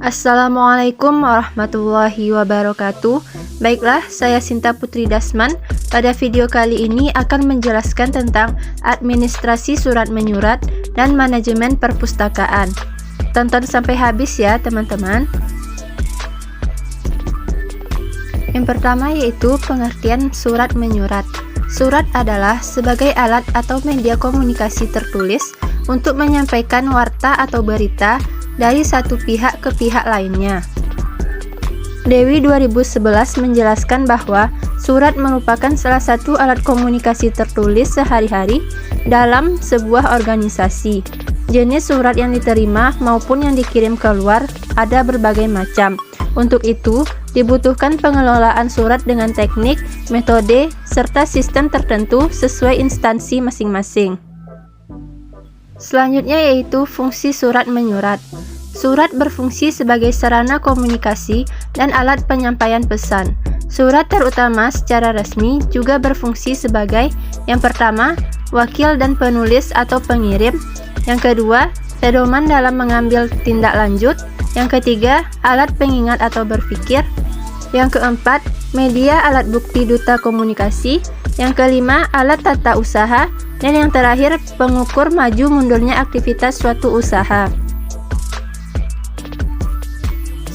Assalamualaikum warahmatullahi wabarakatuh. Baiklah, saya Sinta Putri Dasman. Pada video kali ini akan menjelaskan tentang administrasi surat menyurat dan manajemen perpustakaan. Tonton sampai habis ya teman-teman. Yang pertama yaitu pengertian surat menyurat. Surat adalah sebagai alat atau media komunikasi tertulis untuk menyampaikan warta atau berita dari satu pihak ke pihak lainnya. Dewi 2011 menjelaskan bahwa surat merupakan salah satu alat komunikasi tertulis sehari-hari dalam sebuah organisasi. Jenis surat yang diterima maupun yang dikirim keluar ada berbagai macam. Untuk itu, dibutuhkan pengelolaan surat dengan teknik, metode, serta sistem tertentu sesuai instansi masing-masing. Selanjutnya yaitu fungsi surat menyurat. Surat berfungsi sebagai sarana komunikasi dan alat penyampaian pesan. Surat terutama secara resmi juga berfungsi sebagai yang pertama, wakil dan penulis atau pengirim. Yang kedua, pedoman dalam mengambil tindak lanjut. Yang ketiga, alat pengingat atau berpikir. Yang keempat, media alat bukti duta komunikasi. Yang kelima, alat tata usaha. Dan yang terakhir, pengukur maju mundurnya aktivitas suatu usaha.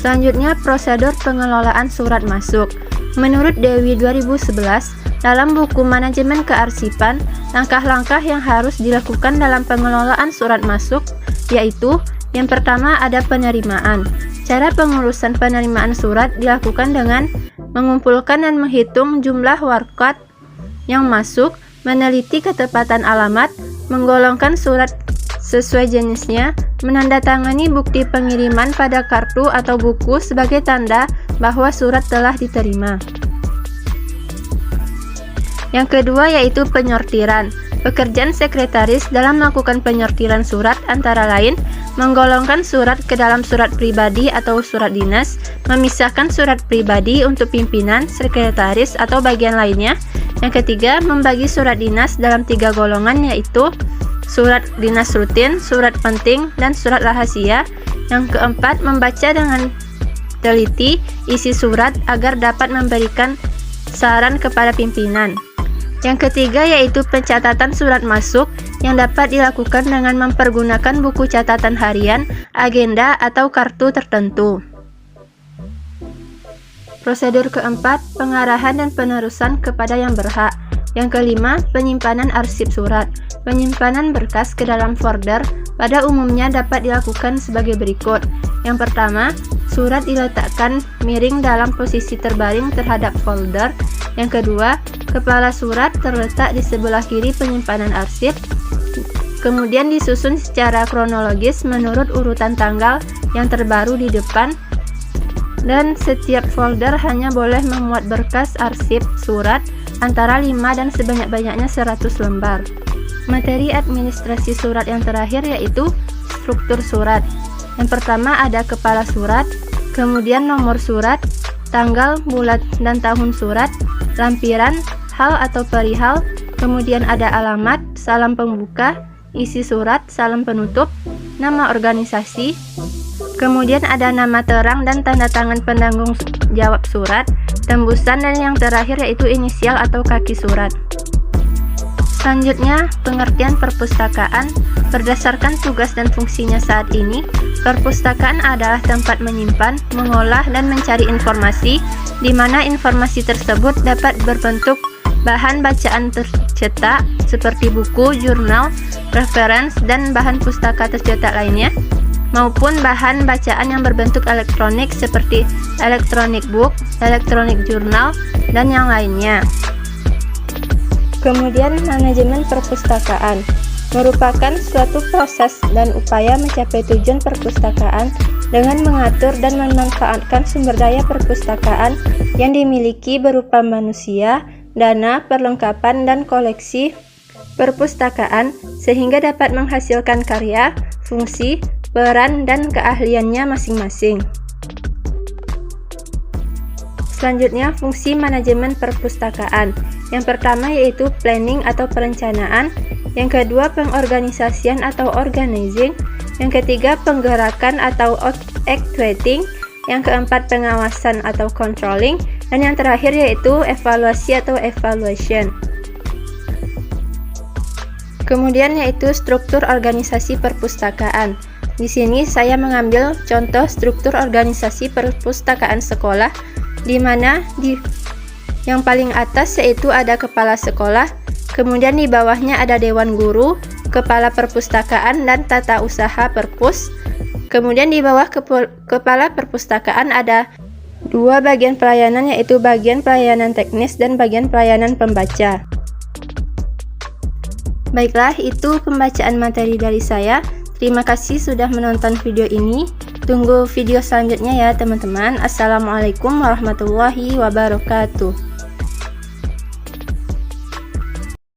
Selanjutnya, prosedur pengelolaan surat masuk. Menurut Dewi 2011, dalam buku Manajemen Kearsipan, langkah-langkah yang harus dilakukan dalam pengelolaan surat masuk yaitu yang pertama ada penerimaan. Cara pengurusan penerimaan surat dilakukan dengan mengumpulkan dan menghitung jumlah warkat yang masuk, meneliti ketepatan alamat, menggolongkan surat sesuai jenisnya, menandatangani bukti pengiriman pada kartu atau buku sebagai tanda bahwa surat telah diterima. Yang kedua yaitu penyortiran. Pekerjaan sekretaris dalam melakukan penyortiran surat antara lain menggolongkan surat ke dalam surat pribadi atau surat dinas, memisahkan surat pribadi untuk pimpinan, sekretaris, atau bagian lainnya. Yang ketiga, membagi surat dinas dalam 3 golongan yaitu surat dinas rutin, surat penting, dan surat rahasia. Yang keempat, membaca dengan teliti isi surat agar dapat memberikan saran kepada pimpinan. Yang ketiga yaitu pencatatan surat masuk yang dapat dilakukan dengan mempergunakan buku catatan harian, agenda, atau kartu tertentu. Prosedur keempat, pengarahan dan penerusan kepada yang berhak. Yang kelima, penyimpanan arsip surat. Penyimpanan berkas ke dalam folder pada umumnya dapat dilakukan sebagai berikut. Yang pertama, surat diletakkan miring dalam posisi terbaring terhadap folder. Yang kedua, kepala surat terletak di sebelah kiri penyimpanan arsip. Kemudian disusun secara kronologis menurut urutan tanggal yang terbaru di depan. Dan setiap folder hanya boleh memuat berkas arsip surat antara 5 dan sebanyak-banyaknya 100 lembar. Materi administrasi surat yang terakhir yaitu struktur surat. Yang pertama ada kepala surat, kemudian nomor surat, tanggal, bulan, dan tahun surat, lampiran, hal atau perihal, kemudian ada alamat, salam pembuka, isi surat, salam penutup, nama organisasi, kemudian ada nama terang dan tanda tangan penanggung jawab surat, tembusan, dan yang terakhir yaitu inisial atau kaki surat. Selanjutnya, pengertian perpustakaan. Berdasarkan tugas dan fungsinya saat ini, perpustakaan adalah tempat menyimpan, mengolah, dan mencari informasi, di mana informasi tersebut dapat berbentuk bahan bacaan tercetak seperti buku, jurnal, referens, dan bahan pustaka tercetak lainnya, maupun bahan bacaan yang berbentuk elektronik seperti electronic book, electronic journal, dan yang lainnya. Kemudian manajemen perpustakaan merupakan suatu proses dan upaya mencapai tujuan perpustakaan dengan mengatur dan memanfaatkan sumber daya perpustakaan yang dimiliki berupa manusia, dana, perlengkapan, dan koleksi perpustakaan sehingga dapat menghasilkan karya, fungsi, peran, dan keahliannya masing-masing. Selanjutnya, fungsi manajemen perpustakaan. Yang pertama yaitu planning atau perencanaan, yang kedua pengorganisasian atau organizing, yang ketiga penggerakan atau actuating, yang keempat pengawasan atau controlling, dan yang terakhir yaitu evaluasi atau evaluation. Kemudian yaitu struktur organisasi perpustakaan. Di sini saya mengambil contoh struktur organisasi perpustakaan sekolah, di mana yang paling atas yaitu ada kepala sekolah, kemudian di bawahnya ada dewan guru, kepala perpustakaan, dan tata usaha perpus. Kemudian di bawah kepala perpustakaan ada dua bagian pelayanan, yaitu bagian pelayanan teknis dan bagian pelayanan pembaca. Baiklah, itu pembacaan materi dari saya. Terima kasih sudah menonton video ini. Tunggu video selanjutnya ya teman-teman. Assalamualaikum warahmatullahi wabarakatuh.